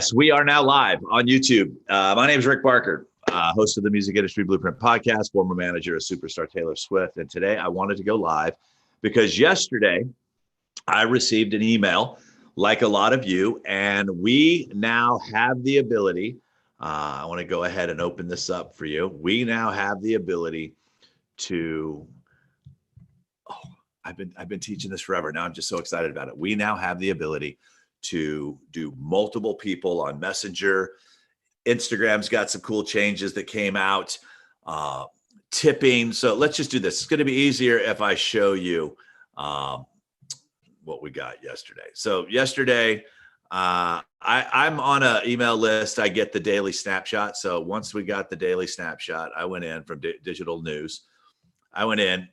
Yes, we are now live on YouTube. My name is Rick Barker, host of the Music Industry Blueprint podcast, former manager of superstar Taylor Swift. And today I wanted to go live because yesterday I received an email, like a lot of you, and we now have the ability. I want to go ahead and open this up for you. We now have the ability to. Oh, I've been teaching this forever. Now I'm just so excited about it. We now have the ability to do multiple people on Messenger. Instagram's got some cool changes that came out. Tipping. So let's just do this. It's going to be easier if I show you what we got yesterday. So yesterday, I'm on an email list. I get the daily snapshot. So once we got the daily snapshot, I went in from Digital News. I went in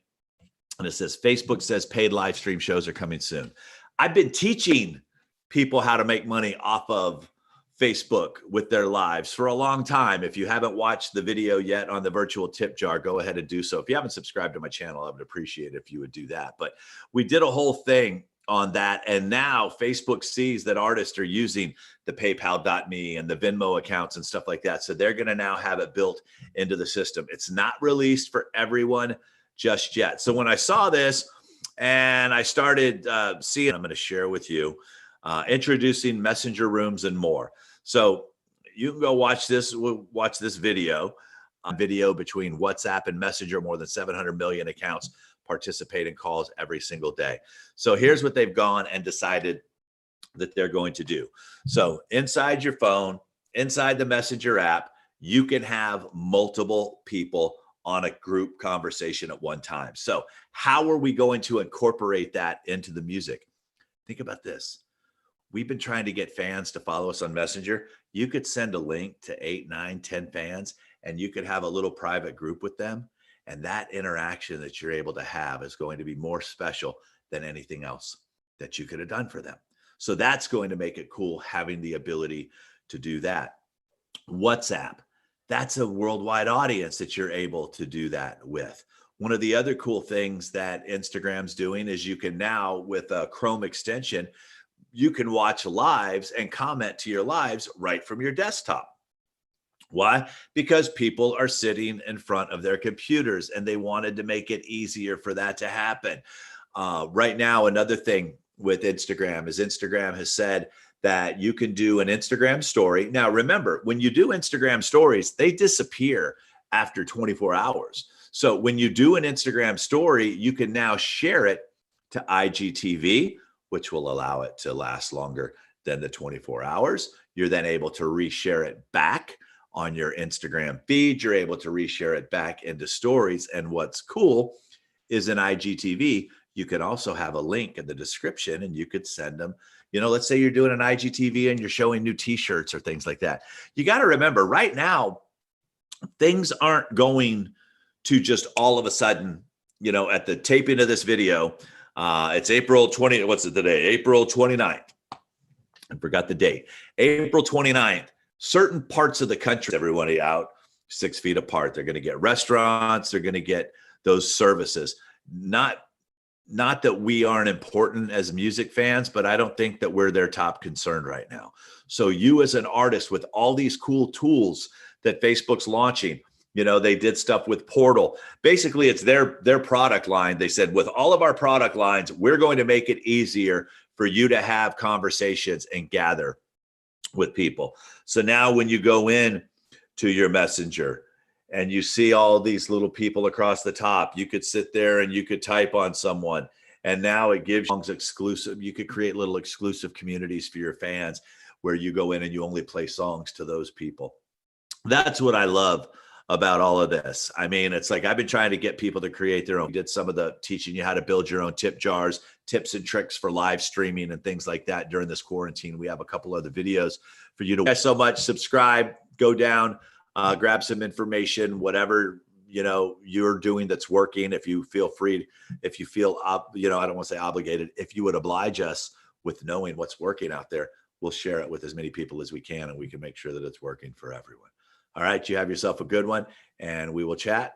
and it says, Facebook says paid live stream shows are coming soon. I've been teaching people how to make money off of Facebook with their lives for a long time. If you haven't watched the video yet on the virtual tip jar, go ahead and do so. If you haven't subscribed to my channel, I would appreciate it if you would do that. But we did a whole thing on that. And now Facebook sees that artists are using the PayPal.me and the Venmo accounts and stuff like that. So they're going to now have it built into the system. It's not released for everyone just yet. So when I saw this and I started seeing, I'm going to share with you, introducing messenger rooms and more. So you can go watch this video between WhatsApp and Messenger. More than 700 million accounts participate in calls every single day. So here's what they've gone and decided that they're going to do. So inside your phone, inside the Messenger app, you can have multiple people on a group conversation at one time. So how are we going to incorporate that into the music? Think about this. We've been trying to get fans to follow us on Messenger. You could send a link to 8, 9, 10 fans, and you could have a little private group with them. And that interaction that you're able to have is going to be more special than anything else that you could have done for them. So that's going to make it cool, having the ability to do that. WhatsApp, that's a worldwide audience that you're able to do that with. One of the other cool things that Instagram's doing is you can now, with a Chrome extension, you can watch lives and comment to your lives right from your desktop. Why? Because people are sitting in front of their computers and they wanted to make it easier for that to happen. Right now, another thing with Instagram is Instagram has said that you can do an Instagram story. Now, remember, when you do Instagram stories, they disappear after 24 hours. So when you do an Instagram story, you can now share it to IGTV, which will allow it to last longer than the 24 hours. You're then able to reshare it back on your Instagram feed. You're able to reshare it back into stories. And what's cool is in IGTV, you can also have a link in the description and you could send them. You know, let's say you're doing an IGTV and you're showing new t-shirts or things like that. You got to remember right now, things aren't going to just all of a sudden, you know, at the taping of this video, it's April 20, what's it today? April 29th. I forgot the date. April 29th. Certain parts of the country, everybody out 6 feet apart. They're going to get restaurants. They're going to get those services. Not that we aren't important as music fans, but I don't think that we're their top concern right now. So you as an artist with all these cool tools that Facebook's launching, you know, they did stuff with Portal. Basically, it's their product line. They said, with all of our product lines, we're going to make it easier for you to have conversations and gather with people. So now when you go in to your Messenger and you see all these little people across the top, you could sit there and you could type on someone. And now it gives you exclusive. You could create little exclusive communities for your fans where you go in and you only play songs to those people. That's what I love about all of this. I mean, it's like I've been trying to get people to create their own. We did some of the teaching you how to build your own tip jars, tips and tricks for live streaming and things like that during this quarantine. We have a couple other videos for you to watch. So much. Subscribe, go down, grab some information, whatever, you know, you're doing that's working. If you feel free, if you feel, you know, I don't want to say obligated, if you would oblige us with knowing what's working out there, we'll share it with as many people as we can, and we can make sure that it's working for everyone. All right, you have yourself a good one, and we will chat